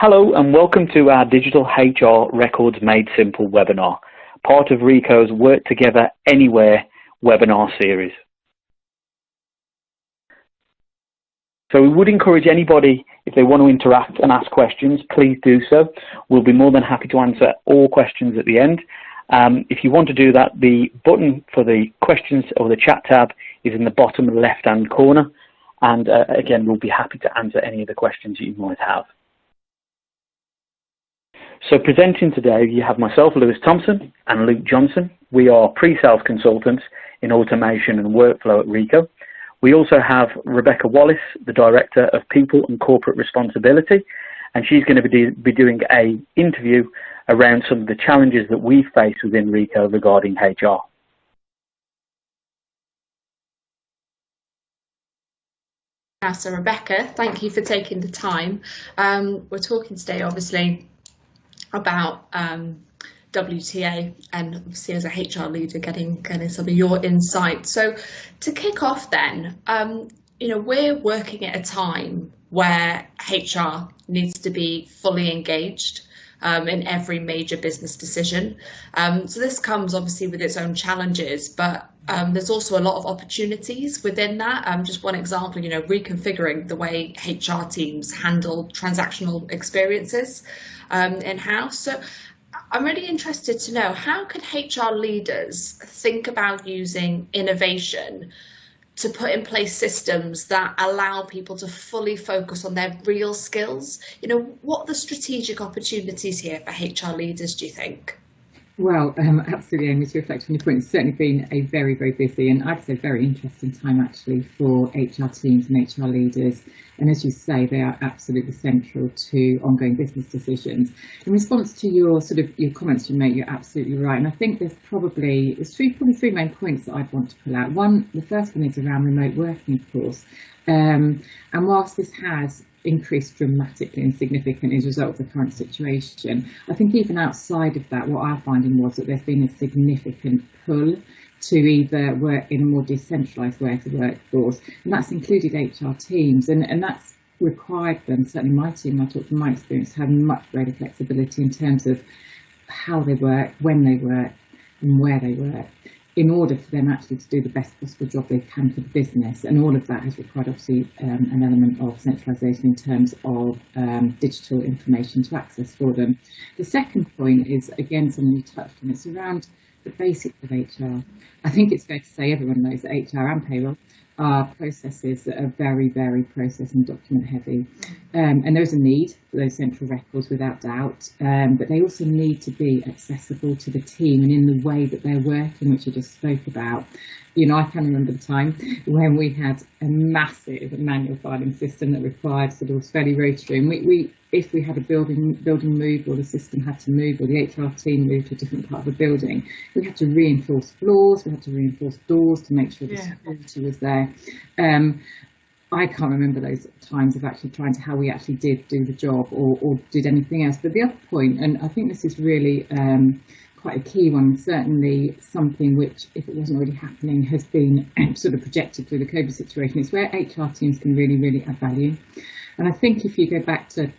Hello and welcome to our Digital HR Records Made Simple webinar, part of Rico's Work Together Anywhere webinar series. So we would encourage anybody, if they want to interact and ask questions, please do so. We'll be more than happy to answer all questions at the end. If you want to do that, the button for the questions or the chat tab is in the bottom left-hand corner. And again, we'll be happy to answer any of the questions you might have. So presenting today, you have myself, Lewis Thompson, and Luke Johnson. We are pre-sales consultants in automation and workflow at Rico. We also have Rebecca Wallace, the Director of People and Corporate Responsibility, and she's going to be doing an interview around some of the challenges that we face within Rico regarding HR. So Rebecca, thank you for taking the time. We're talking today, obviously, about WTA and obviously as a HR leader getting some of your insight. So to kick off then, we're working at a time where HR needs to be fully engaged in every major business decision. So this comes obviously with its own challenges, but there's also a lot of opportunities within that. Just one example, reconfiguring the way HR teams handle transactional experiences in-house. So I'm really interested to know, how could HR leaders think about using innovation to put in place systems that allow people to fully focus on their real skills? What are the strategic opportunities here for HR leaders, do you think? Well, absolutely, Amy, to reflect on your point, it's certainly been a very, very busy and I'd say very interesting time actually for HR teams and HR leaders. And as you say, they are absolutely central to ongoing business decisions. In response to your comments you made, you're absolutely right. And I think there's probably three main points that I'd want to pull out. One, the first one is around remote working, of course. And whilst this has increased dramatically and significantly as a result of the current situation, I think even outside of that, what our finding was that there's been a significant pull to either work in a more decentralised way of the workforce, and that's included HR teams, and that's required them, certainly my team, I talk from my experience, to have much greater flexibility in terms of how they work, when they work, and where they work, in order for them actually to do the best possible job they can for the business. And all of that has required obviously an element of centralisation in terms of digital information to access for them. The second point is, again, something you touched on, it's around the basics of HR. I think it's fair to say everyone knows that HR and payroll are processes that are very, very process and document heavy. And there's a need for those central records without doubt, but they also need to be accessible to the team and in the way that they're working, which I just spoke about. I can remember the time when we had a massive manual filing system that required was fairly rotary. And if we had a building move, or the system had to move, or the HR team moved to a different part of the building, we had to reinforce floors, we had to reinforce doors to make sure the security was there. I can't remember those times of actually trying to how we actually did do the job or did anything else. But the other point, and I think this is really quite a key one, certainly something which, if it wasn't already happening, has been projected through the COVID situation. It's where HR teams can really, really add value. And I think if you go back to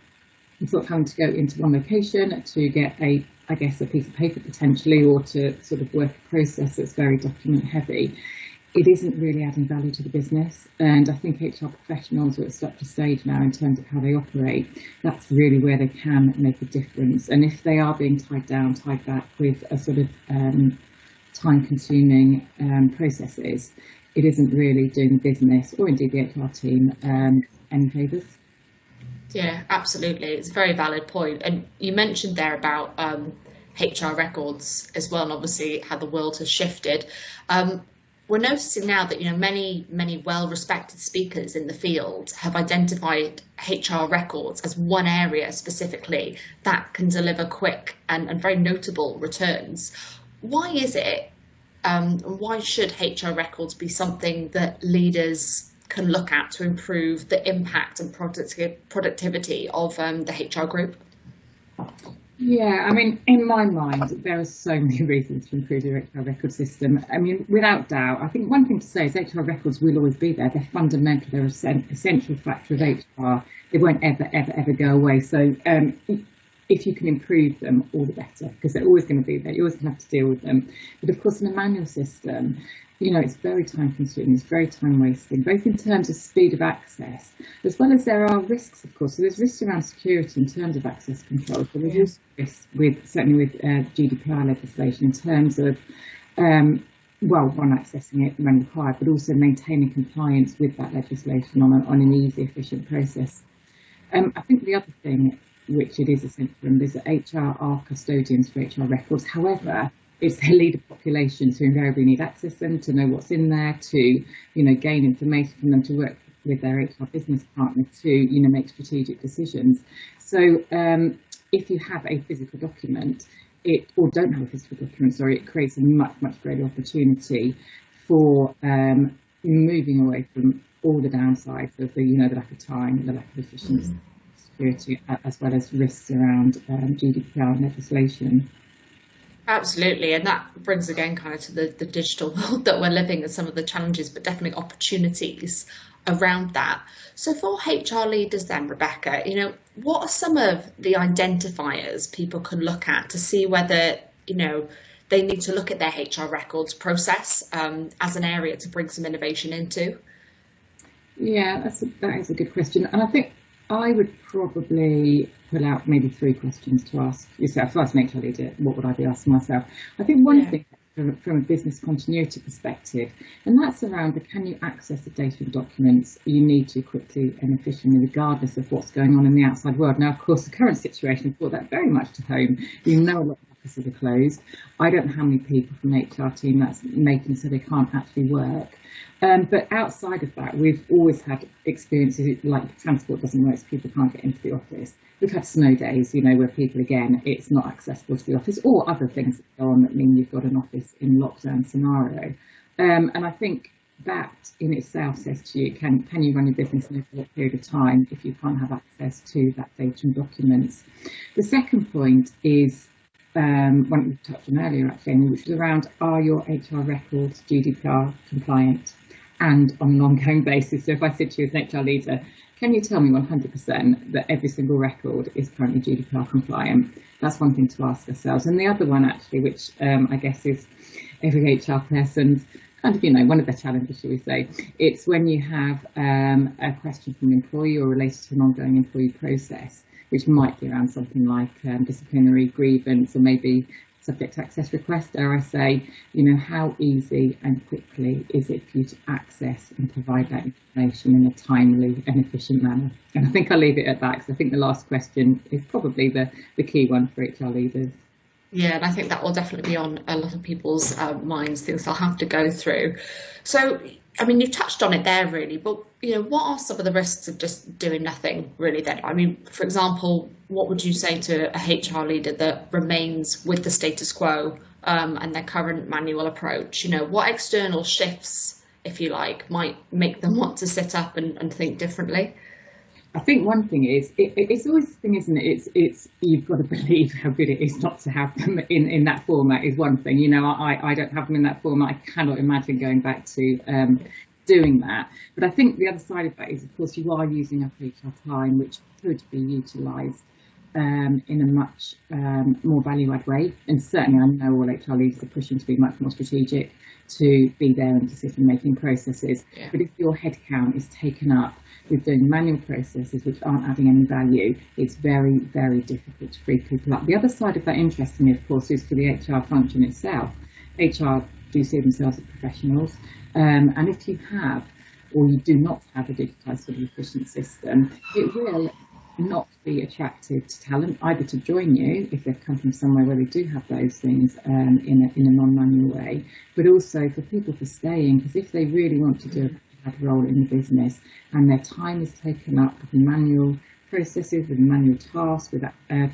having to go into one location to get a piece of paper potentially, or to work a process that's very document heavy, it isn't really adding value to the business. And I think HR professionals are at such a stage now in terms of how they operate, that's really where they can make a difference. And if they are being tied back with a time-consuming processes, it isn't really doing the business, or indeed the HR team, any favours. Yeah, absolutely. It's a very valid point. And you mentioned there about HR records as well, and obviously how the world has shifted. We're noticing now that many well-respected speakers in the field have identified HR records as one area specifically that can deliver quick and very notable returns. Why is it? Why should HR records be something that leaders can look at to improve the impact and productivity of the HR group? Yeah, I mean, in my mind, there are so many reasons to improve your HR record system. I mean, without doubt, I think one thing to say is HR records will always be there. They're fundamental. They're an essential factor of HR. They won't ever go away. So if you can improve them, all the better, because they're always going to be there. You always have to deal with them. But of course, in a manual system, it's very time consuming, it's very time wasting, both in terms of speed of access, as well as there are risks, of course. So there's risks around security in terms of access control. So there's also risks certainly with GDPR legislation in terms of, one, accessing it when required, but also maintaining compliance with that legislation on an easy, efficient process. I think the other thing, which it is essential, is that HR are custodians for HR records. However, it's their leader populations who invariably need access to them, to know what's in there, to gain information from them, to work with their HR business partner to make strategic decisions. So if you have a physical document, or don't have a physical document, it creates a much greater opportunity for moving away from all the downsides of the lack of time, the lack of efficiency, security, as well as risks around GDPR legislation. Absolutely, and that brings again kind of to the digital world that we're living and some of the challenges, but definitely opportunities around that. So for HR leaders then, Rebecca, what are some of the identifiers people can look at to see whether, they need to look at their HR records process as an area to bring some innovation into? Yeah, that is a good question. And I think I would probably pull out maybe 3 questions to ask yourself. If I was an HR leader, what would I be asking myself? I think one thing from a business continuity perspective, and that's around can you access the data and documents you need to quickly and efficiently, regardless of what's going on in the outside world. Now, of course, the current situation brought that very much to home. A lot of offices are closed. I don't know how many people from the HR team that's making so they can't actually work. But outside of that, we've always had experiences like transport doesn't work, so people can't get into the office. We've had snow days, where people, again, it's not accessible to the office, or other things that go on that mean you've got an office in lockdown scenario. And I think that in itself says to you, can you run your business in a short period of time if you can't have access to that data and documents? The second point is one we touched on earlier, actually, which was around, are your HR records GDPR compliant and on an ongoing basis? So if I said to you as an HR leader, can you tell me 100% that every single record is currently GDPR compliant? That's one thing to ask ourselves. And the other one, actually, which I guess is every HR person's kind of, one of the challenges, shall we say, it's when you have a question from an employee or related to an ongoing employee process, which might be around something like disciplinary grievance or maybe subject access request, dare I say, how easy and quickly is it for you to access and provide that information in a timely and efficient manner? And I think I'll leave it at that, because I think the last question is probably the key one for HR leaders. Yeah, and I think that will definitely be on a lot of people's minds, things they'll have to go through. So, I mean, you've touched on it there, really, but, what are some of the risks of just doing nothing, really, then? I mean, for example, what would you say to a HR leader that remains with the status quo and their current manual approach? What external shifts, if you like, might make them want to sit up and think differently? I think one thing is, it's always the thing, isn't it? It's you've got to believe how good it is not to have them in that format is one thing. I don't have them in that format. I cannot imagine going back to doing that. But I think the other side of that is, of course, you are using up HR time, which could be utilised in a much more value-add way. And certainly I know all HR leaders are pushing to be much more strategic, to be there in decision-making processes. Yeah. But if your headcount is taken up with doing manual processes which aren't adding any value, it's very, very difficult to free people up. The other side of that, interestingly, of course, is for the HR function itself. HR do see themselves as professionals, and if you have, or you do not have a digitised sort of efficient system, it will not be attractive to talent, either to join you if they've come from somewhere where they do have those things in a non-manual way, but also for people for staying, because if they really want to do a role in the business and their time is taken up with manual processes, with manual tasks, with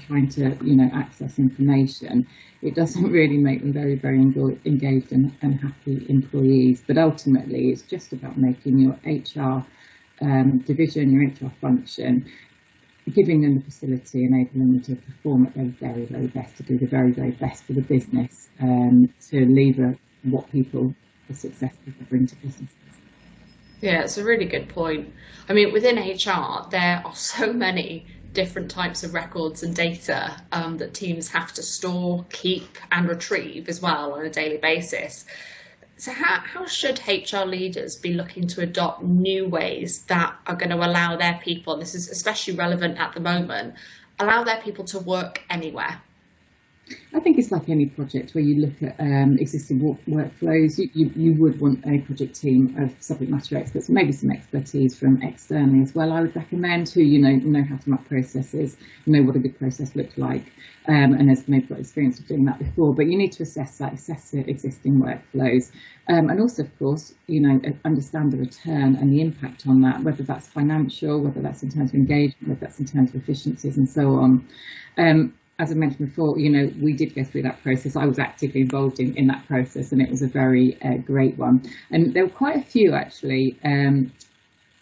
trying to access information, it doesn't really make them very, very engaged and happy employees. But ultimately, it's just about making your HR division, your HR function, giving them the facility, enabling them to perform at their very, very best, to do the very, very best for the business, to lever what people, the success people bring to businesses. Yeah, it's a really good point. I mean, within HR, there are so many different types of records and data that teams have to store, keep, and retrieve as well on a daily basis. So how should HR leaders be looking to adopt new ways that are going to allow their people, and this is especially relevant at the moment, allow their people to work anywhere? I think it's like any project where you look at existing workflows. You would want a project team of subject matter experts, maybe some expertise from externally as well. I would recommend who know how to map processes, know what a good process looks like, and has maybe got experience of doing that before. But you need to assess the existing workflows, and also, of course, understand the return and the impact on that, whether that's financial, whether that's in terms of engagement, whether that's in terms of efficiencies, and so on. As I mentioned before, we did go through that process. I was actively involved in that process, and it was a very great one. And there were quite a few actually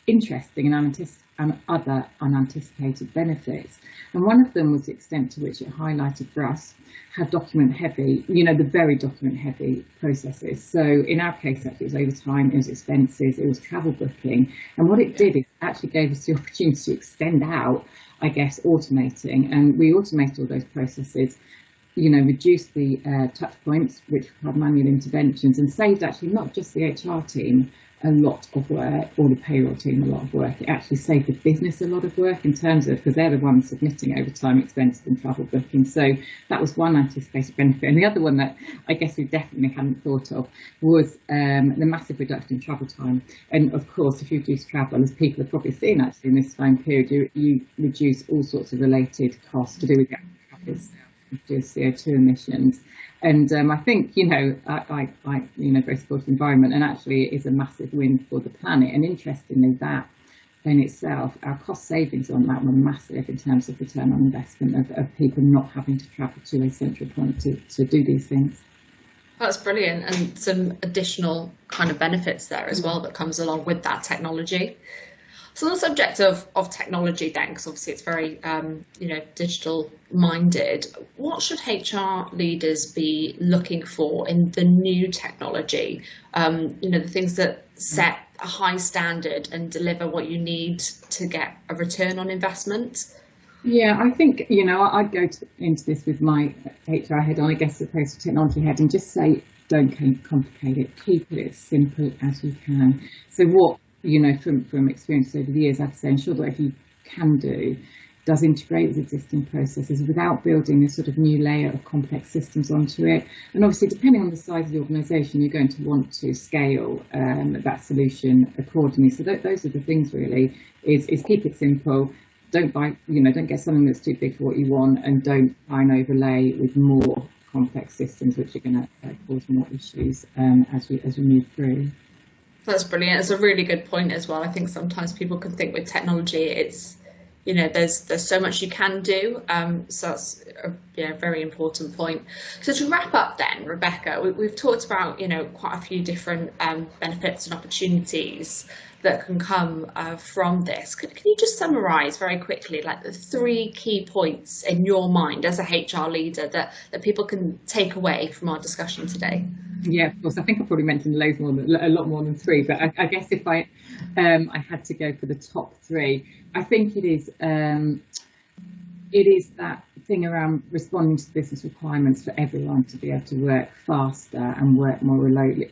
interesting and other unanticipated benefits. And one of them was the extent to which it highlighted for us how document heavy, the very document heavy processes. So in our case, actually, it was overtime, it was expenses, it was travel booking. And what it did is actually gave us the opportunity to extend out, I guess, automating. And we automated all those processes, reduced the touch points, which required manual interventions, and saved actually not just the HR team a lot of work, or the payroll team a lot of work. It actually saved the business a lot of work in terms of, because they're the ones submitting overtime expenses and travel booking. So that was one anticipated benefit. And the other one that I guess we definitely hadn't thought of was the massive reduction in travel time. And of course, if you reduce travel, as people have probably seen actually in this time period, you reduce all sorts of related costs to do with travel, to CO2 emissions. And I think, I very supportive environment, and actually it is a massive win for the planet. And interestingly, that in itself, our cost savings on that were massive in terms of return on investment of people not having to travel to a central point to do these things. That's brilliant, and some additional kind of benefits there as well that comes along with that technology. So on the subject of technology then, because obviously it's very, digital minded, what should HR leaders be looking for in the new technology? The things that set a high standard and deliver what you need to get a return on investment? Yeah, I think, I'd go into this with my HR head on, I guess, as opposed to technology head, and just say, don't complicate it. Keep it as simple as you can. So what, from experience over the years, I'd say ensure that whatever you can do does integrate with existing processes without building a sort of new layer of complex systems onto it. And obviously, depending on the size of the organisation, you're going to want to scale that solution accordingly. So those are the things really, is keep it simple. Don't get something that's too big for what you want, and don't try and overlay with more complex systems, which are going to cause more issues as we move through. That's brilliant. It's a really good point as well. I think sometimes people can think with technology, it's, there's so much you can do. So that's a very important point. So to wrap up then, Rebecca, we've talked about, quite a few different benefits and opportunities that can come from this. Can you just summarise very quickly, like the 3 key points in your mind as a HR leader that people can take away from our discussion today? Yeah, of course. I think I probably mentioned a lot more than 3, but I guess if I had to go for the top 3, I think it is that thing around responding to business requirements for everyone to be able to work faster and work more remotely.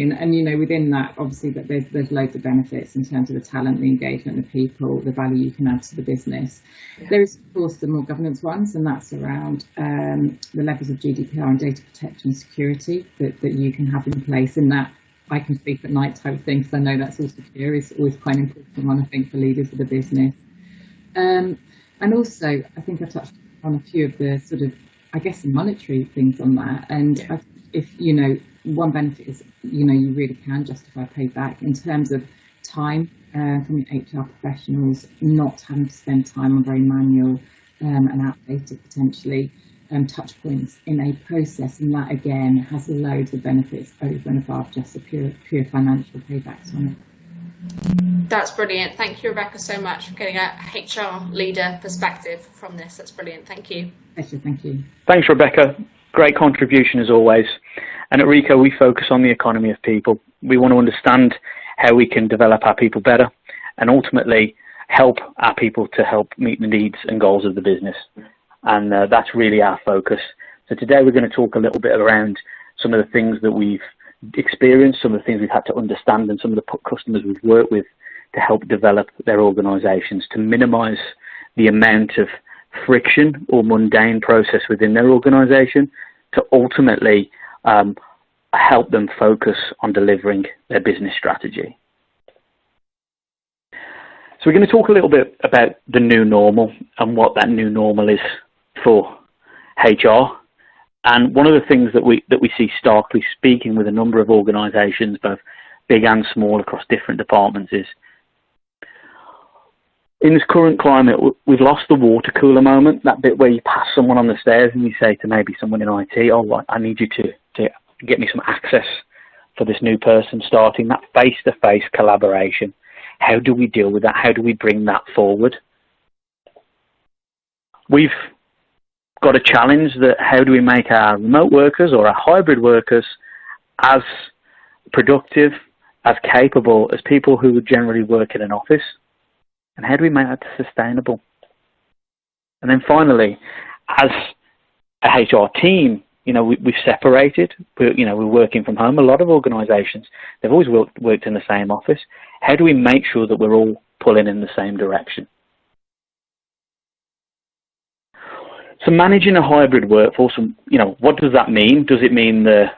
And within that, obviously, that there's loads of benefits in terms of the talent, the engagement, the people, the value you can add to the business. Yeah. There is, of course, the more governance ones, and that's around the levels of GDPR and data protection and security that you can have in place, and that I can sleep at night type of thing, because I know that's all secure is always quite an important one, I think, for leaders of the business. And also, I think I touched on a few of the sort of, I guess, monetary things on that. And yeah. If, one benefit is, you really can justify payback in terms of time from your HR professionals, not having to spend time on very manual and outdated, potentially, touch points in a process. And that, again, has loads of benefits over and above just the pure financial paybacks on it. That's brilliant. Thank you, Rebecca, so much for getting a HR leader perspective from this. That's brilliant. Thank you. Pleasure, thank you. Thanks, Rebecca. Great contribution as always. And at RICO, we focus on the economy of people. We want to understand how we can develop our people better and ultimately help our people to help meet the needs and goals of the business. And that's really our focus. So today we're going to talk a little bit around some of the things that we've experienced, some of the things we've had to understand, and some of the customers we've worked with to help develop their organisations to minimise the amount of friction or mundane process within their organisation to ultimately help them focus on delivering their business strategy. So we're going to talk a little bit about the new normal and what that new normal is for HR. And one of the things that we see starkly speaking with a number of organisations, both big and small across different departments, is in this current climate, we've lost the water cooler moment, that bit where you pass someone on the stairs and you say to maybe someone in IT, oh, I need you to get me some access for this new person starting, that face-to-face collaboration. How do we deal with that? How do we bring that forward? We've got a challenge that how do we make our remote workers or our hybrid workers as productive, as capable as people who would generally work in an office? And how do we make that sustainable? And then finally, as a HR team, we've separated. We're working from home. A lot of organisations, they've always worked in the same office. How do we make sure that we're all pulling in the same direction? So managing a hybrid workforce, what does that mean? Does it mean the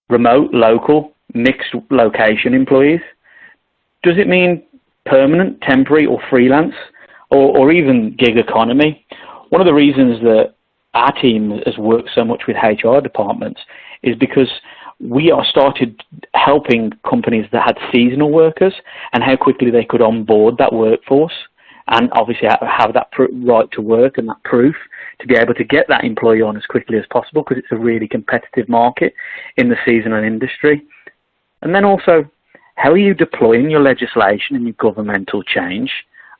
remote, local, mixed location employees? Does it mean permanent, temporary or freelance or even gig economy? One of the reasons that our team has worked so much with HR departments is because we are started helping companies that had seasonal workers and how quickly they could onboard that workforce and obviously have that right to work and that proof to be able to get that employee on as quickly as possible, because it's a really competitive market in the seasonal industry. And then also, how are you deploying your legislation and your governmental change?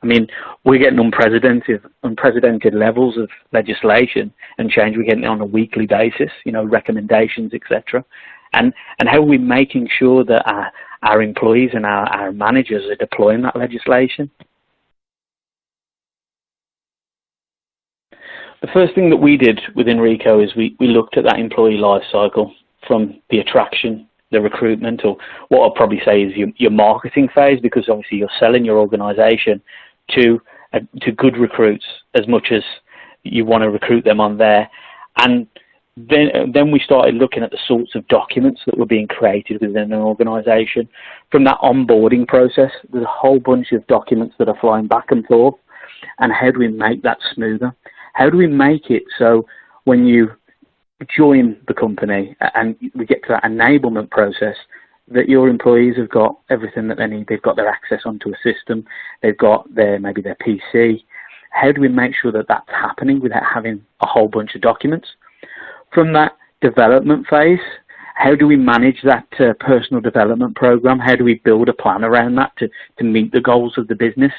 I mean, we're getting unprecedented levels of legislation and change. We're getting it on a weekly basis, recommendations, etc. And how are we making sure that our employees and our managers are deploying that legislation? The first thing that we did within RICO is we looked at that employee life cycle from the attraction, the recruitment, or what I'll probably say is your marketing phase, because obviously you're selling your organisation to good recruits as much as you want to recruit them on there. And then we started looking at the sorts of documents that were being created within an organisation. From that onboarding process, there's a whole bunch of documents that are flying back and forth. And how do we make that smoother? How do we make it so when you join the company and we get to that enablement process, that your employees have got everything that they need? They've got their access onto a system, they've got maybe their PC. How do we make sure that that's happening without having a whole bunch of documents? From that development phase, how do we manage that personal development program? How do we build a plan around that to meet the goals of the business?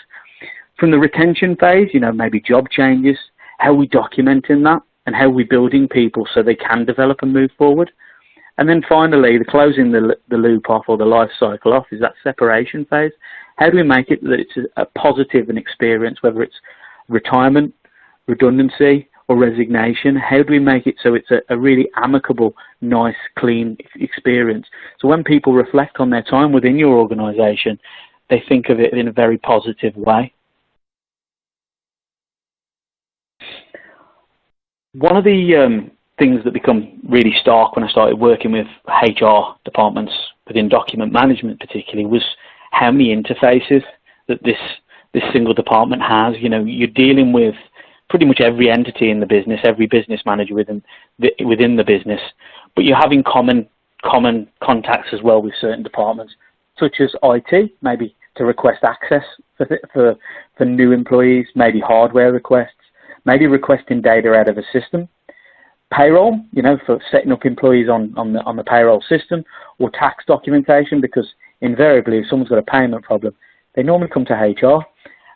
From the retention phase, maybe job changes, how are we documenting that and how are we building people so they can develop and move forward? And then finally, the closing the loop off or the life cycle off is that separation phase. How do we make it that it's a positive an experience, whether it's retirement, redundancy or resignation? How do we make it so it's a really amicable, nice, clean experience? So when people reflect on their time within your organisation, they think of it in a very positive way. One of the things that become really stark when I started working with HR departments within document management particularly was how many interfaces that this single department has. You're dealing with pretty much every entity in the business, every business manager within the business, but you're having common contacts as well with certain departments, such as IT, maybe to request access for new employees, maybe hardware requests, maybe requesting data out of a system. Payroll, for setting up employees on the payroll system, or tax documentation, because invariably if someone's got a payment problem, they normally come to HR,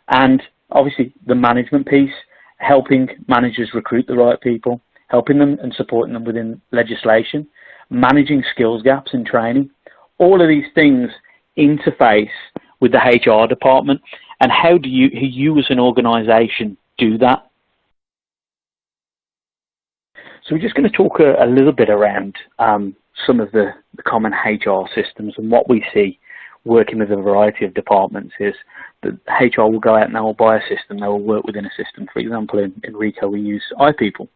and obviously the management piece, helping managers recruit the right people, helping them and supporting them within legislation, managing skills gaps in training. All of these things interface with the HR department. And how do you as an organisation do that? So we're just going to talk a little bit around some of the common HR systems, and what we see working with a variety of departments is that HR will go out and they will buy a system, they will work within a system. For example, in Rico we use iPeople.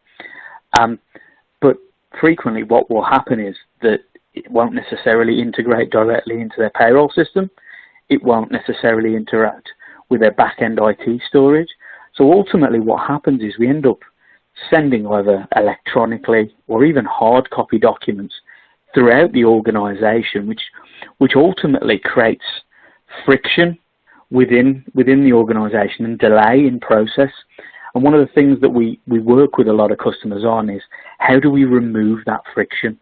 But frequently what will happen is that it won't necessarily integrate directly into their payroll system. It won't necessarily interact with their back-end IT storage. So ultimately what happens is we end up sending either electronically or even hard copy documents throughout the organisation, which ultimately creates friction within the organisation and delay in process. And one of the things that we work with a lot of customers on is how do we remove that friction?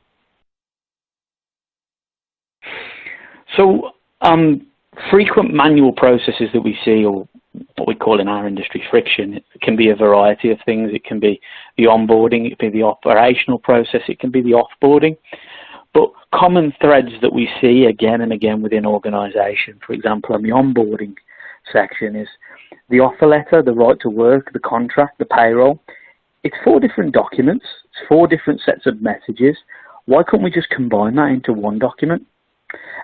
So frequent manual processes that we see, or what we call in our industry friction, it can be a variety of things. It can be the onboarding, it can be the operational process, it can be the offboarding. But common threads that we see again and again within organisation, for example, on the onboarding section, is the offer letter, the right to work, the contract, the payroll. It's 4 different documents, it's 4 different sets of messages. Why couldn't we just combine that into one document?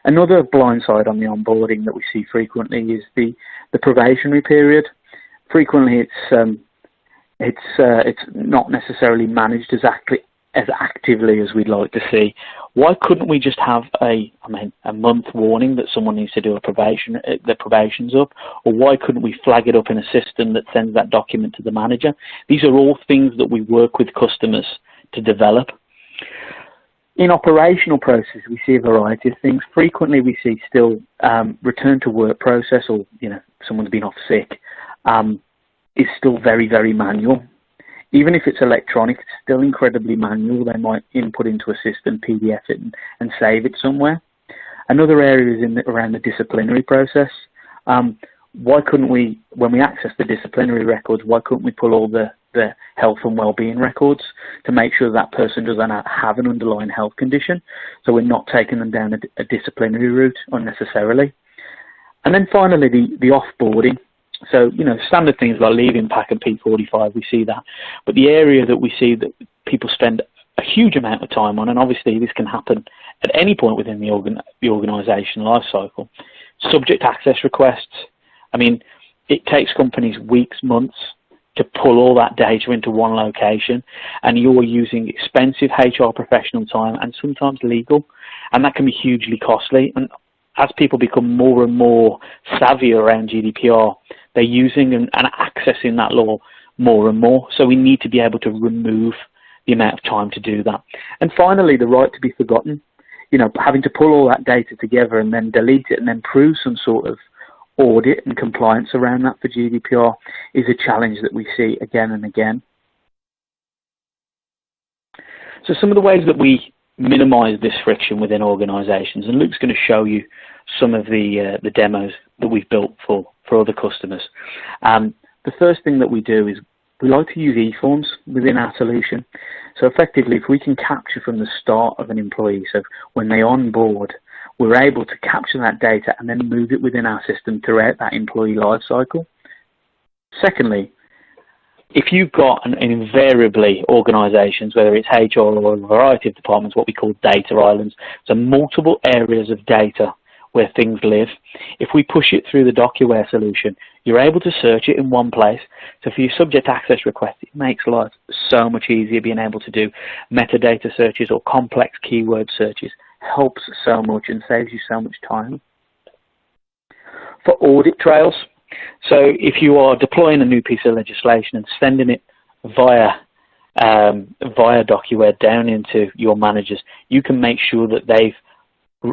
Another blind side on the onboarding that we see frequently is the probationary period. Frequently it's not necessarily managed as actively as we'd like to see. Why couldn't we just have a month warning that someone needs to do a probation, their probation's up? Or why couldn't we flag it up in a system that sends that document to the manager? These are all things that we work with customers to develop. In operational process, we see a variety of things. Frequently, we see still return to work process, or someone's been off sick, is still very, very manual. Even if it's electronic, it's still incredibly manual. They might input into a system, PDF it, and save it somewhere. Another area is around the disciplinary process. Why couldn't we, when we access the disciplinary records, why couldn't we pull all the health and well-being records to make sure that person doesn't have an underlying health condition, so we're not taking them down a disciplinary route unnecessarily? And then finally, the offboarding. So, standard things like leaving pack and P45, we see that. But the area that we see that people spend a huge amount of time on, and obviously this can happen at any point within the organisation life cycle, subject access requests. It takes companies weeks, months to pull all that data into one location, and you're using expensive HR professional time and sometimes legal, and that can be hugely costly. And as people become more and more savvy around GDPR, they're using and accessing that law more and more. So we need to be able to remove the amount of time to do that. And finally, the right to be forgotten. Having to pull all that data together and then delete it and then prove some sort of audit and compliance around that for GDPR is a challenge that we see again and again. So some of the ways that we minimise this friction within organisations, and Luke's going to show you some of the demos that we've built for other customers. The first thing that we do is we like to use e-forms within our solution. So effectively, if we can capture from the start of an employee, so when they onboard, we're able to capture that data and then move it within our system throughout that employee life cycle. Secondly, if you've got, and invariably organisations, whether it's HR or a variety of departments, what we call data islands, so multiple areas of data where things live. If we push it through the DocuWare solution, you're able to search it in one place. So for your subject access request, it makes life so much easier being able to do metadata searches or complex keyword searches. Helps so much and saves you so much time. For audit trails, so if you are deploying a new piece of legislation and sending it via DocuWare down into your managers, you can make sure that they've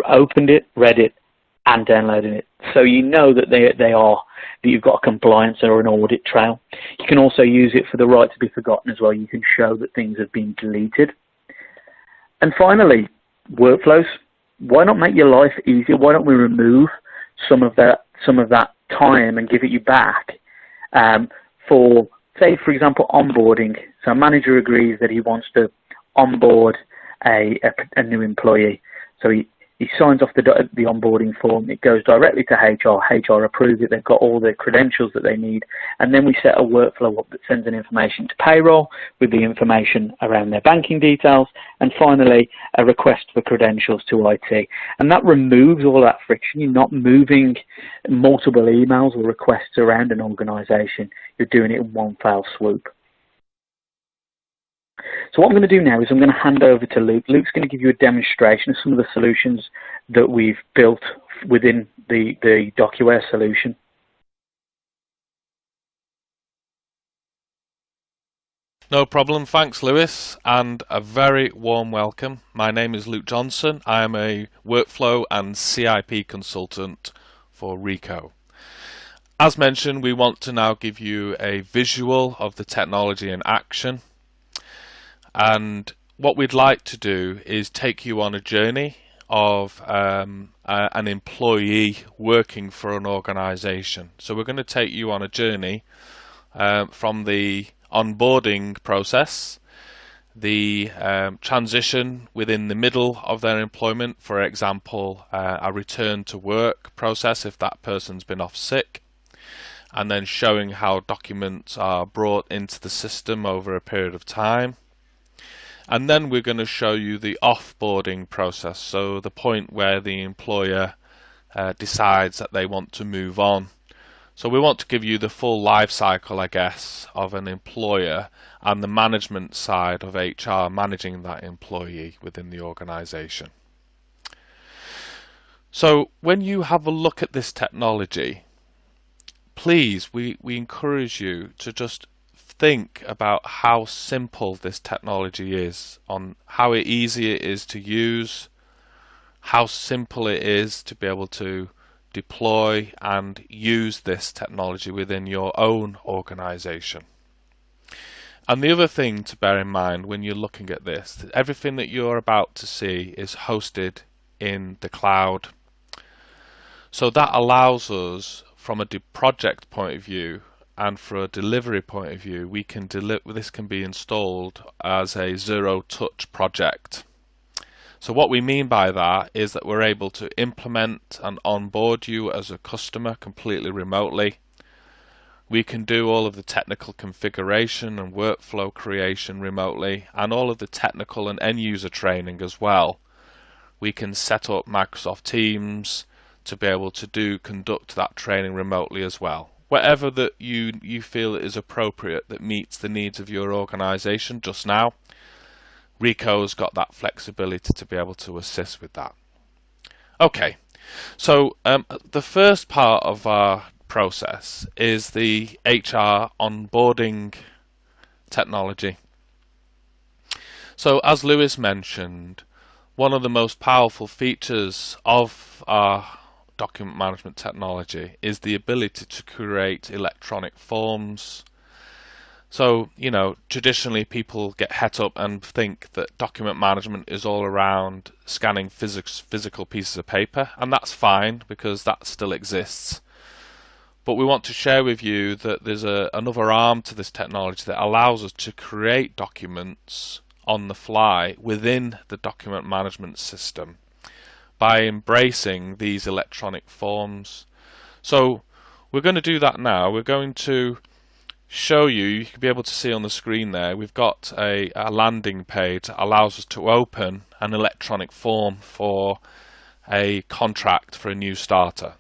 opened it, read it, and downloaded it. So you know that that you've got a compliance or an audit trail. You can also use it for the right to be forgotten as well. You can show that things have been deleted. And finally, workflows. Why not make your life easier? Why don't we remove some of that time and give it you back for, say, for example, onboarding. So a manager agrees that he wants to onboard a new employee. So he signs off the onboarding form. It goes directly to HR. HR approves it. They've got all the credentials that they need. And then we set a workflow up that sends an information to payroll with the information around their banking details. And finally, a request for credentials to IT. And that removes all that friction. You're not moving multiple emails or requests around an organisation. You're doing it in one fell swoop. So what I'm going to do now is I'm going to hand over to Luke. Luke's going to give you a demonstration of some of the solutions that we've built within the DocuWare solution. No problem. Thanks, Lewis, and a very warm welcome. My name is Luke Johnson. I am a workflow and CIP consultant for Ricoh. As mentioned, we want to now give you a visual of the technology in action. And what we'd like to do is take you on a journey of an employee working for an organization. So we're going to take you on a journey from the onboarding process, the transition within the middle of their employment, for example, a return to work process if that person's been off sick, and then showing how documents are brought into the system over a period of time. And then we're going to show you the offboarding process, so the point where the employer decides that they want to move on. So we want to give you the full life cycle, I guess, of an employer and the management side of HR managing that employee within the organisation. So when you have a look at this technology, please, we encourage you to just think about how simple this technology is, on how easy it is to use, how simple it is to be able to deploy and use this technology within your own organization. And the other thing to bear in mind when you're looking at this, that everything that you're about to see is hosted in the cloud. So that allows us, from a project point of view, and for a delivery point of view, we can this can be installed as a zero-touch project. So what we mean by that is that we're able to implement and onboard you as a customer completely remotely. We can do all of the technical configuration and workflow creation remotely, and all of the technical and end-user training as well. We can set up Microsoft Teams to be able to conduct that training remotely as well. Whatever that you feel is appropriate that meets the needs of your organisation just now, Ricoh's got that flexibility to be able to assist with that. Okay, so the first part of our process is the HR onboarding technology. So as Lewis mentioned, one of the most powerful features of our document management technology is the ability to create electronic forms. So, traditionally people get het up and think that document management is all around scanning physical pieces of paper, and that's fine because that still exists. But we want to share with you that there's another arm to this technology that allows us to create documents on the fly within the document management system by embracing these electronic forms. So we're going to do that now. We're going to show you, you can be able to see on the screen there, we've got a landing page that allows us to open an electronic form for a contract for a new starter.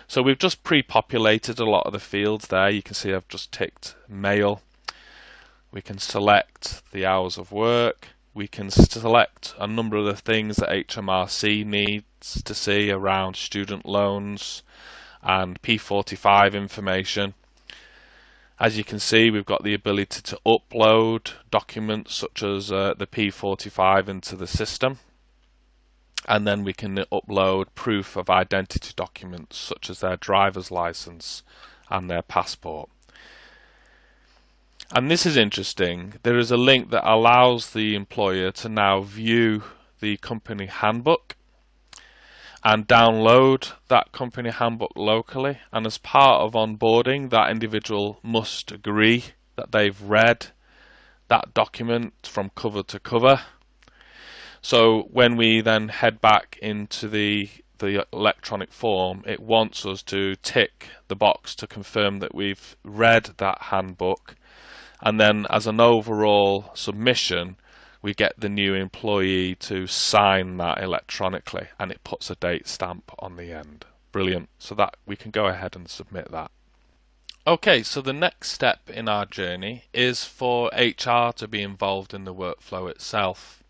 So we've just pre-populated a lot of the fields there. You can see I've just ticked mail. We can select the hours of work. We can select a number of the things that HMRC needs to see around student loans and P45 information. As you can see, we've got the ability to upload documents such as the P45 into the system, and then we can upload proof of identity documents such as their driver's license and their passport. And this is interesting. There is a link that allows the employer to now view the company handbook, and download that company handbook locally. And as part of onboarding, that individual must agree that they've read that document from cover to cover. So when we then head back into the electronic form, it wants us to tick the box to confirm that we've read that handbook, and then as an overall submission we get the new employee to sign that electronically, and it puts a date stamp on the end. Brilliant. So that we can go ahead and submit that. Okay, so the next step in our journey is for HR to be involved in the workflow itself.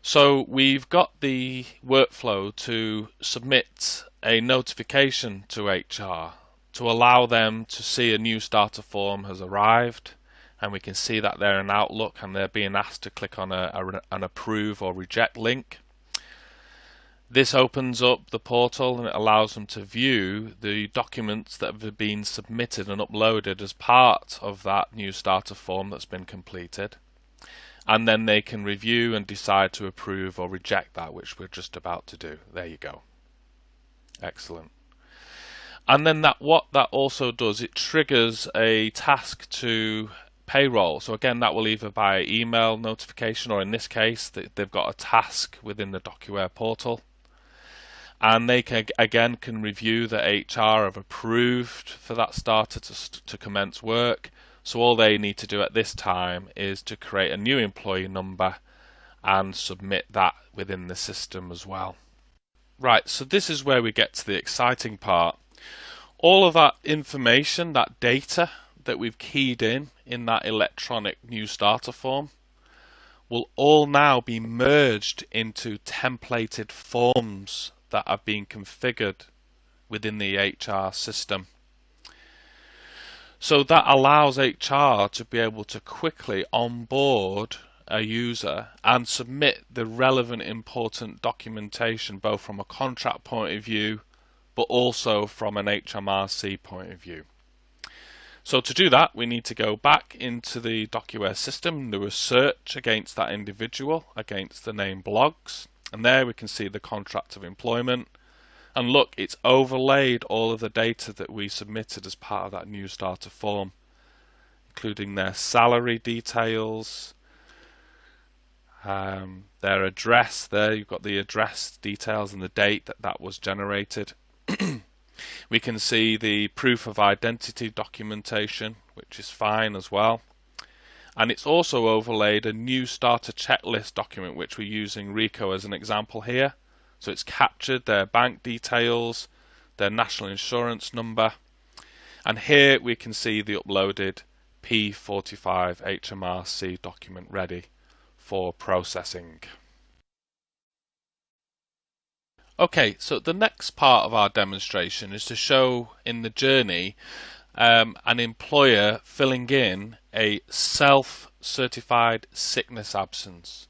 So we've got the workflow to submit a notification to HR to allow them to see a new starter form has arrived, and we can see that they're in Outlook and they're being asked to click on an approve or reject link. This opens up the portal and it allows them to view the documents that have been submitted and uploaded as part of that new starter form that's been completed. And then they can review and decide to approve or reject that, which we're just about to do. There you go. Excellent. And then what that also does, it triggers a task to payroll. So again, that will either by email notification, or in this case, they've got a task within the DocuWare portal. And they can review that HR have approved for that starter to commence work. So all they need to do at this time is to create a new employee number and submit that within the system as well. Right, so this is where we get to the exciting part. All of that information, that data that we've keyed in that electronic new starter form, will all now be merged into templated forms that are being configured within the HR system. So that allows HR to be able to quickly onboard a user and submit the relevant important documentation, both from a contract point of view but also from an HMRC point of view. So to do that, we need to go back into the DocuWare system and do a search against that individual, against the name blogs, and there we can see the contract of employment. And look, it's overlaid all of the data that we submitted as part of that new starter form, including their salary details, their address. There you've got the address details and the date that was generated. We can see the proof of identity documentation, which is fine as well. And it's also overlaid a new starter checklist document, which we're using Rico as an example here. So it's captured their bank details, their national insurance number, and here we can see the uploaded P45 HMRC document ready for processing. Okay, so the next part of our demonstration is to show in the journey an employer filling in a self-certified sickness absence.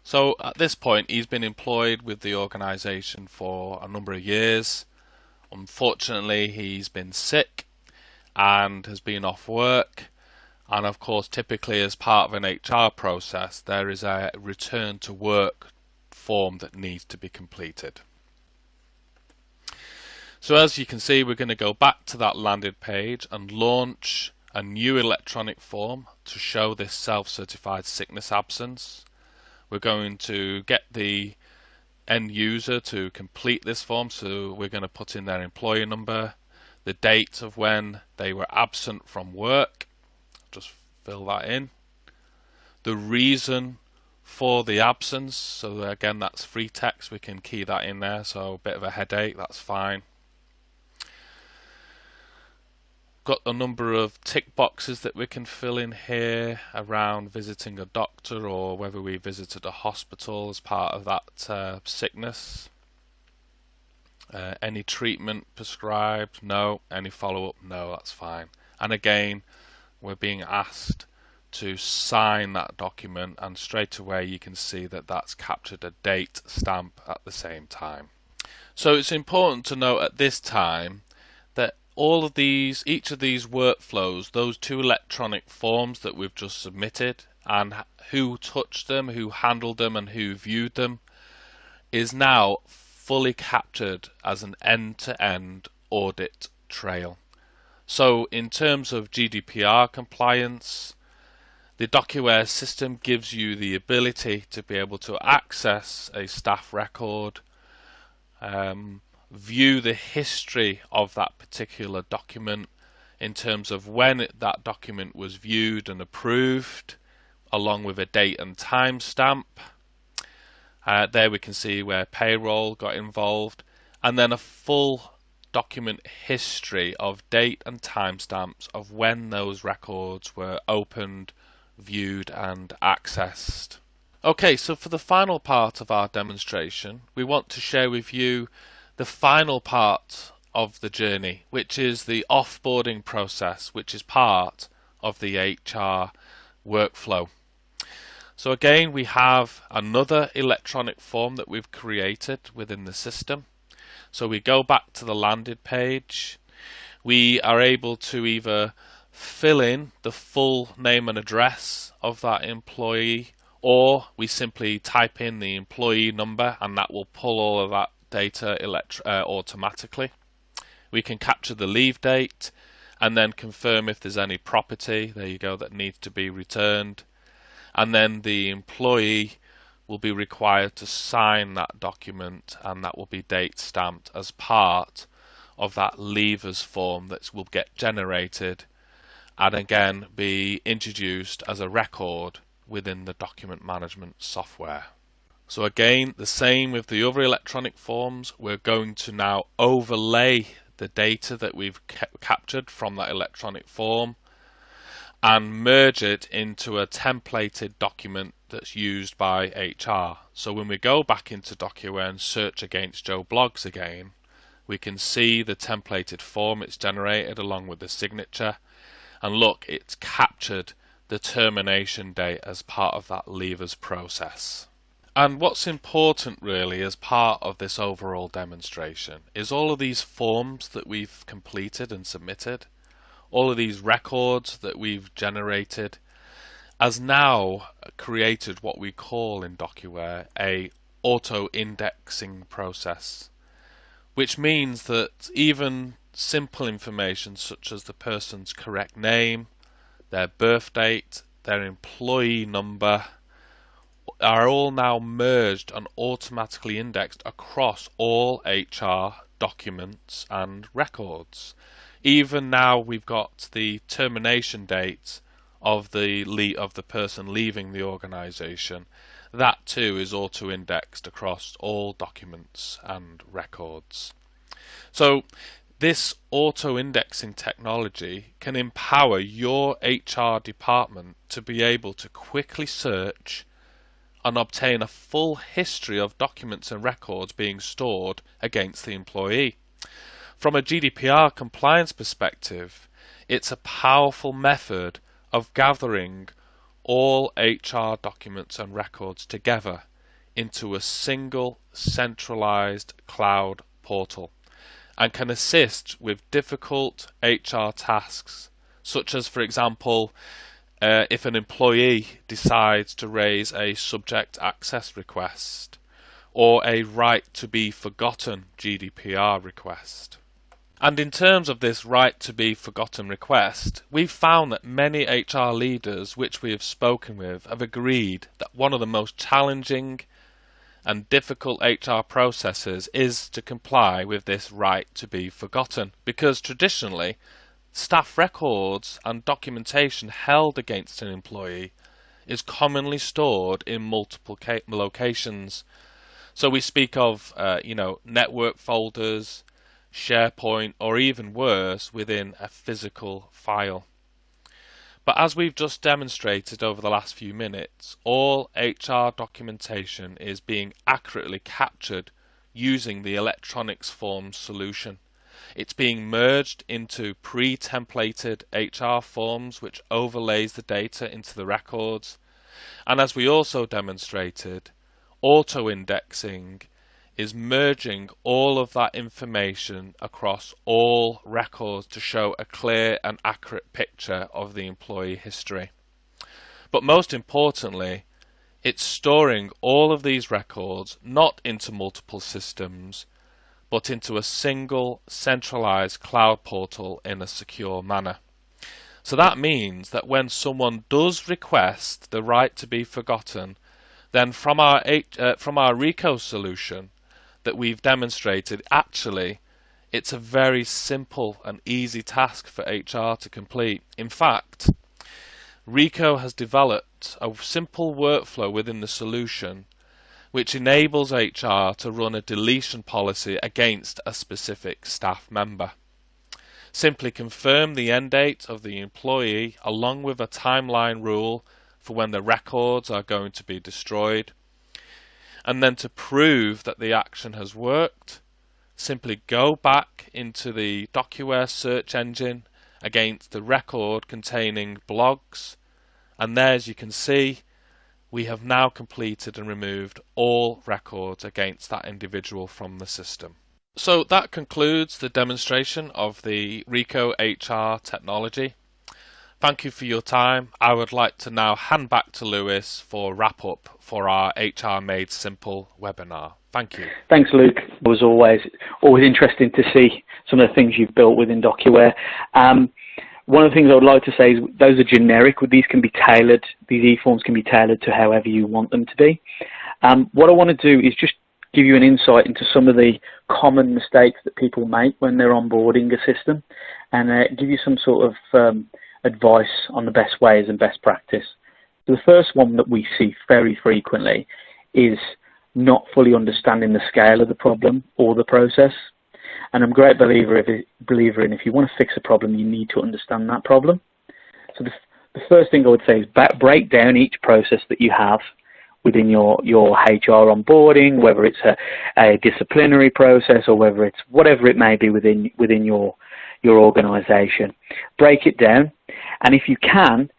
So at this point, he's been employed with the organisation for a number of years. Unfortunately, he's been sick and has been off work. And of course, typically as part of an HR process, there is a return to work form that needs to be completed. So as you can see, we're going to go back to that landed page and launch a new electronic form to show this self-certified sickness absence. We're going to get the end user to complete this form, so we're going to put in their employer number, the date of when they were absent from work, just fill that in, the reason for the absence, so again that's free text, we can key that in there, so a bit of a headache, that's fine. Got a number of tick boxes that we can fill in here around visiting a doctor or whether we visited a hospital as part of that sickness. Any treatment prescribed? No. Any follow-up? No, that's fine. And again, we're being asked to sign that document, and straight away you can see that that's captured a date stamp at the same time. So it's important to note at this time that each of these workflows, those two electronic forms that we've just submitted, and who touched them, who handled them, and who viewed them, is now fully captured as an end-to-end audit trail. So in terms of GDPR compliance, the DocuWare system gives you the ability to be able to access a staff record, view the history of that particular document in terms of when that document was viewed and approved, along with a date and time stamp. There we can see where payroll got involved, and then a full document history of date and timestamps of when those records were opened, viewed and accessed. Okay, so for the final part of our demonstration, we want to share with you the final part of the journey, which is the offboarding process, which is part of the HR workflow. So again, we have another electronic form that we've created within the system. So we go back to the landed page. We are able to either fill in the full name and address of that employee, or we simply type in the employee number and that will pull all of that data automatically. We can capture the leave date and then confirm if there's any property, there you go, that needs to be returned. And then the employee will be required to sign that document, and that will be date stamped as part of that leavers form that will get generated and again be introduced as a record within the document management software. So again, the same with the other electronic forms. We're going to now overlay the data that we've captured from that electronic form and merge it into a templated document that's used by HR. So when we go back into DocuWare and search against Joe Bloggs again, we can see the templated form it's generated along with the signature, and look, it's captured the termination date as part of that leavers process. And what's important really as part of this overall demonstration is all of these forms that we've completed and submitted, all of these records that we've generated, has now created what we call in DocuWare a auto-indexing process, which means that even simple information such as the person's correct name, their birth date, their employee number are all now merged and automatically indexed across all HR documents and records. Even now we've got the termination date of the person leaving the organization. That too is auto-indexed across all documents and records. So this auto-indexing technology can empower your HR department to be able to quickly search and obtain a full history of documents and records being stored against the employee. From a GDPR compliance perspective, it's a powerful method of gathering all HR documents and records together into a single centralized cloud portal and can assist with difficult HR tasks, such as, for example, if an employee decides to raise a subject access request or a right to be forgotten GDPR request. And in terms of this right to be forgotten request, we've found that many HR leaders which we have spoken with have agreed that one of the most challenging and difficult HR processes is to comply with this right to be forgotten, because traditionally staff records and documentation held against an employee is commonly stored in multiple locations. So we speak of network folders, SharePoint, or even worse, within a physical file. But as we've just demonstrated over the last few minutes, all HR documentation is being accurately captured using the electronics forms solution. It's being merged into pre-templated HR forms which overlays the data into the records. And as we also demonstrated, auto-indexing is merging all of that information across all records to show a clear and accurate picture of the employee history. But most importantly, It's storing all of these records not into multiple systems, but into a single centralized cloud portal in a secure manner. So that means that when someone does request the right to be forgotten, then from our RICO solution that we've demonstrated, actually it's a very simple and easy task for HR to complete. In fact, RICO has developed a simple workflow within the solution which enables HR to run a deletion policy against a specific staff member. Simply confirm the end date of the employee along with a timeline rule for when the records are going to be destroyed. And then to prove that the action has worked, simply go back into the DocuWare search engine against the record containing blogs, and there, as you can see, we have now completed and removed all records against that individual from the system. So that concludes the demonstration of the RICO HR technology. Thank you for your time. I would like to now hand back to Lewis for wrap up for our HR Made Simple webinar. Thank you. Thanks, Luke. It was always interesting to see some of the things you've built within DocuWare. One of the things I would like to say is those are generic. These can be tailored. These e-forms can be tailored to however you want them to be. What I want to do is just give you an insight into some of the common mistakes that people make when they're onboarding a system, and give you some sort of advice on the best ways and best practice. So the first one that we see very frequently is not fully understanding the scale of the problem or the process. And I'm a great believer in if you want to fix a problem, you need to understand that problem. So the first thing I would say is break down each process that you have within your HR onboarding, whether it's a disciplinary process or whether it's whatever it may be within your organization. Break it down, and if you can,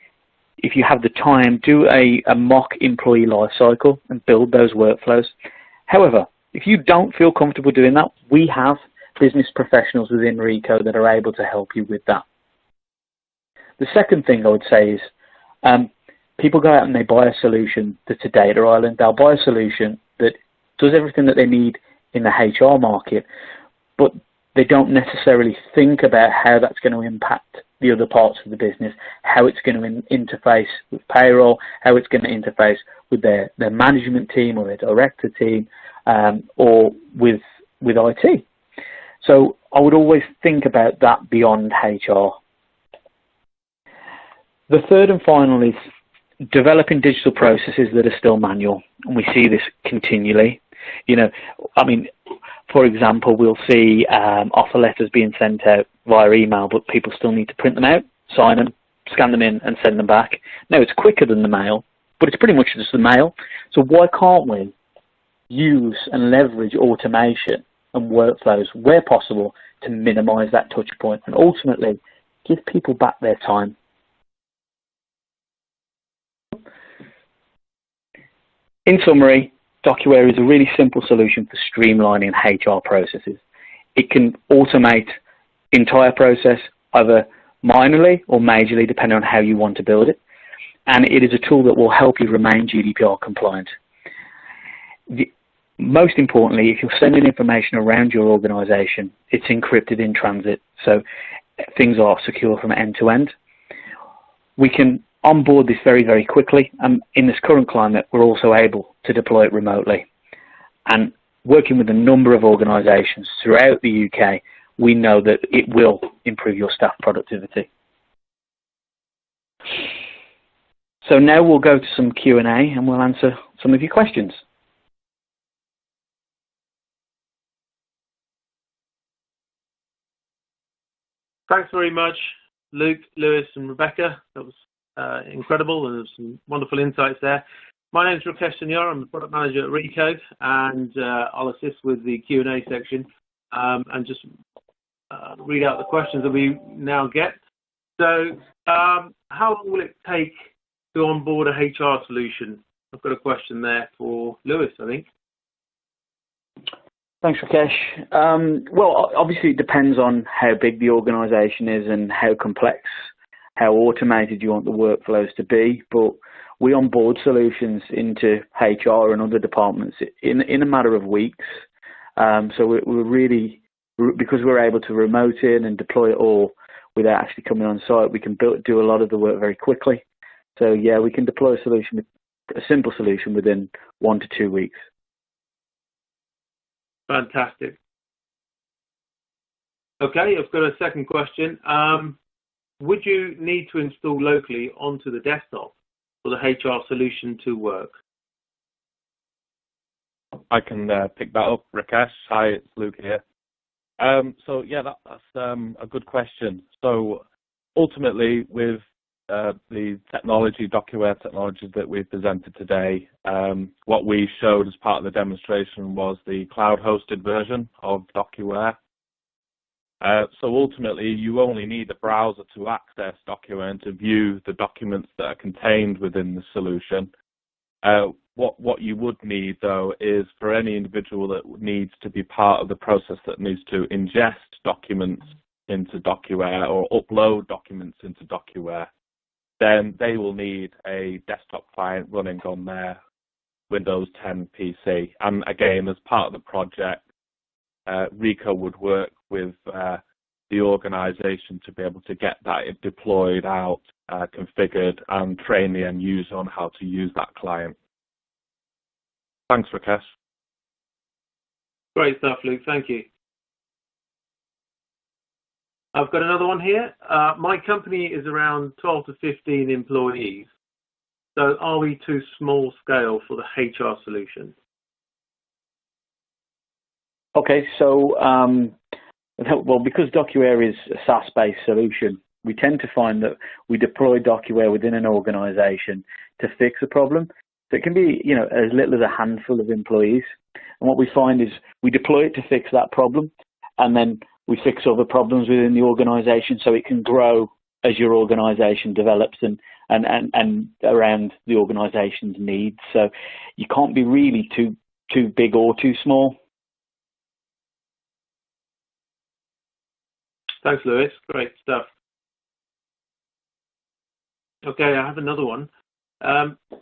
if you have the time, do a mock employee life cycle and build those workflows. However, if you don't feel comfortable doing that, we have business professionals within RICO that are able to help you with that. The second thing I would say is people go out and they buy a solution that's a data island. They'll buy a solution that does everything that they need in the HR market, but they don't necessarily think about how that's going to impact the other parts of the business, how it's going to interface with payroll, how it's going to interface with their management team or their director team, or with IT. So I would always think about that beyond HR. The third and final is developing digital processes that are still manual, and we see this continually. For example, we'll see offer letters being sent out via email, but people still need to print them out, sign them, scan them in, and send them back. Now, it's quicker than the mail, but it's pretty much just the mail. So why can't we use and leverage automation and workflows where possible to minimize that touch point and ultimately give people back their time? In summary, DocuWare is a really simple solution for streamlining HR processes. It can automate the entire process either minorly or majorly, depending on how you want to build it. And it is a tool that will help you remain GDPR compliant. Most importantly, if you're sending information around your organization, it's encrypted in transit, so things are secure from end to end. We can onboard this very, very quickly, and in this current climate, we're also able to deploy it remotely. And working with a number of organizations throughout the UK, we know that it will improve your staff productivity. So now we'll go to some Q&A and we'll answer some of your questions. Thanks very much, Luke, Lewis and Rebecca. That was incredible, and there's some wonderful insights there. My name is Rakesh Senior. I'm the product manager at RICO, and I'll assist with the Q&A section and just read out the questions that we now get. So how long will it take to onboard a HR solution? I've got a question there for Lewis, I think. Thanks, Rakesh. Well, obviously it depends on how big the organisation is and how complex, how automated you want the workflows to be. But we onboard solutions into HR and other departments in a matter of weeks. So we're really, because we're able to remote in and deploy it all without actually coming on site, we can do a lot of the work very quickly. So yeah, we can deploy a simple solution within 1 to 2 weeks. Fantastic. Okay, I've got a second question. Would you need to install locally onto the desktop for the HR solution to work? I can pick that up, Rakesh. Hi, it's Luke here. So yeah, that's a good question. So ultimately, with the technology, DocuWare technology that we've presented today, what we showed as part of the demonstration was the cloud-hosted version of DocuWare. So ultimately, you only need a browser to access DocuWare and to view the documents that are contained within the solution. What you would need, though, is for any individual that needs to be part of the process that needs to ingest documents into DocuWare or upload documents into DocuWare, then they will need a desktop client running on their Windows 10 PC. And again, as part of the project, Rico would work with the organization to be able to get that deployed out, configured, and train the end user on how to use that client. Thanks, Rakesh. Great stuff, Luke. Thank you. I've got another one here. My company is around 12 to 15 employees. So are we too small scale for the HR solution? Okay, so well, because DocuWare is a SaaS-based solution, we tend to find that we deploy DocuWare within an organization to fix a problem. So it can be, as little as a handful of employees. And what we find is we deploy it to fix that problem, and then we fix other problems within the organization so it can grow as your organization develops and around the organization's needs. So you can't be really too big or too small. Thanks, Lewis. Great stuff. Okay, I have another one.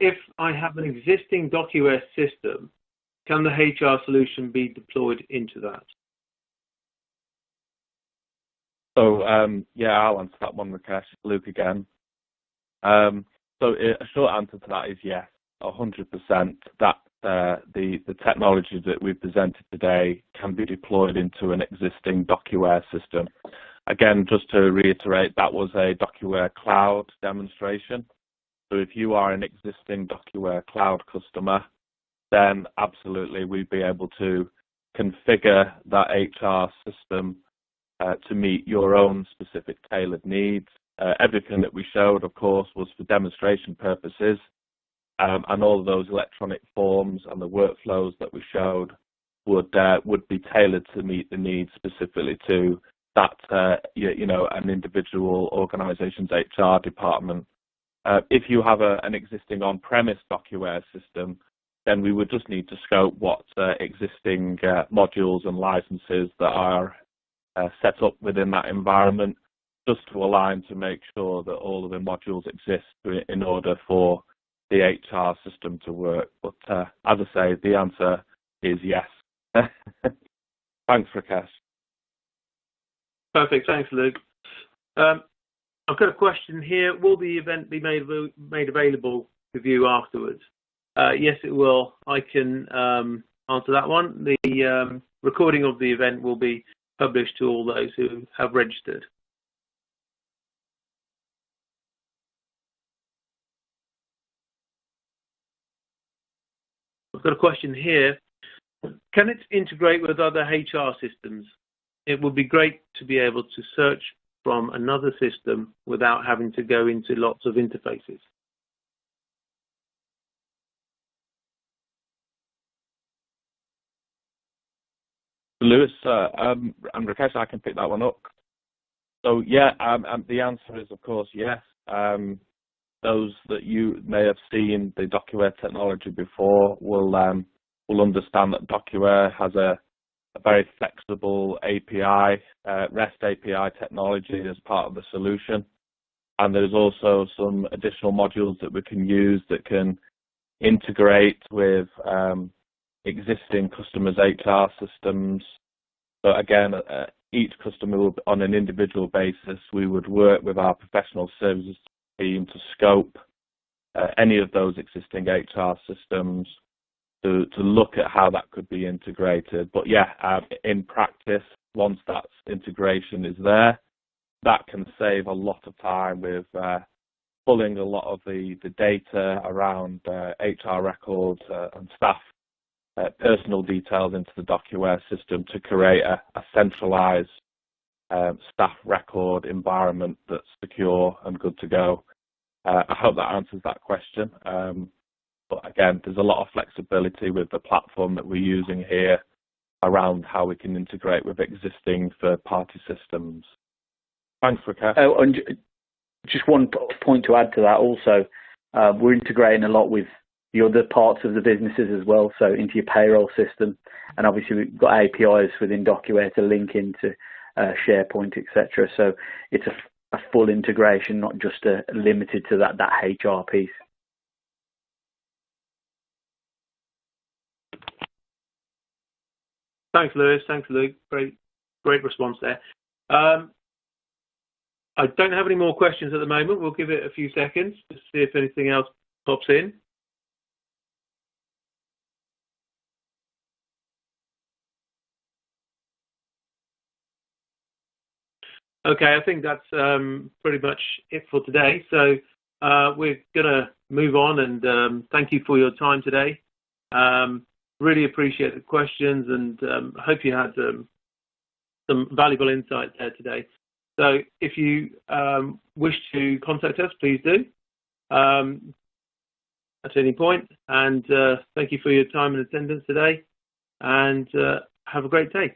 If I have an existing DocuWare system, can the HR solution be deployed into that? So yeah, I'll answer that one, Rakesh. Luke again. So a short answer to that is yes, 100%. That the technology that we've presented today can be deployed into an existing DocuWare system. Again, just to reiterate, that was a DocuWare cloud demonstration. So if you are an existing DocuWare cloud customer, then absolutely we'd be able to configure that HR system to meet your own specific tailored needs. Everything that we showed, of course, was for demonstration purposes, and all of those electronic forms and the workflows that we showed would be tailored to meet the needs specifically to that, an individual organization's HR department. If you have an existing on-premise DocuWare system, then we would just need to scope what existing modules and licenses that are set up within that environment, just to align to make sure that all of the modules exist in order for the HR system to work. But as I say, the answer is yes. Thanks, Rakesh. Perfect. Thanks, Luke. I've got a question here. Will the event be made available to view afterwards? Yes, it will. I can answer that one. The recording of the event will be published to all those who have registered. I've got a question here. Can it integrate with other HR systems? It would be great to be able to search from another system without having to go into lots of interfaces. Lewis and Rakesh, I can pick that one up. So yeah, the answer is of course yes. Those that you may have seen the DocuWare technology before will understand that DocuWare has a very flexible API, REST API technology as part of the solution. and there's also some additional modules that we can use that can integrate with existing customers' HR systems. So again, each customer will, on an individual basis, we would work with our professional services team to scope any of those existing HR systems to look at how that could be integrated. But yeah, in practice, once that integration is there, that can save a lot of time with pulling a lot of the data around HR records and staff personal details into the DocuWare system to create a centralized staff record environment that's secure and good to go. I hope that answers that question. But again, there's a lot of flexibility with the platform that we're using here around how we can integrate with existing third-party systems. Thanks, Rakesh. Oh, and just one point to add to that also, we're integrating a lot with the other parts of the businesses as well, so into your payroll system, and obviously we've got APIs within DocuWare to link into SharePoint, etc. So it's a full integration, not just limited to that HR piece. Thanks, Lewis. Thanks, Luke. Great response there. I don't have any more questions at the moment. We'll give it a few seconds to see if anything else pops in. Okay, I think that's pretty much it for today. So we're going to move on, and thank you for your time today. Really appreciate the questions, and hope you had some valuable insights there today. So if you wish to contact us, please do at any point. And thank you for your time and attendance today, and have a great day.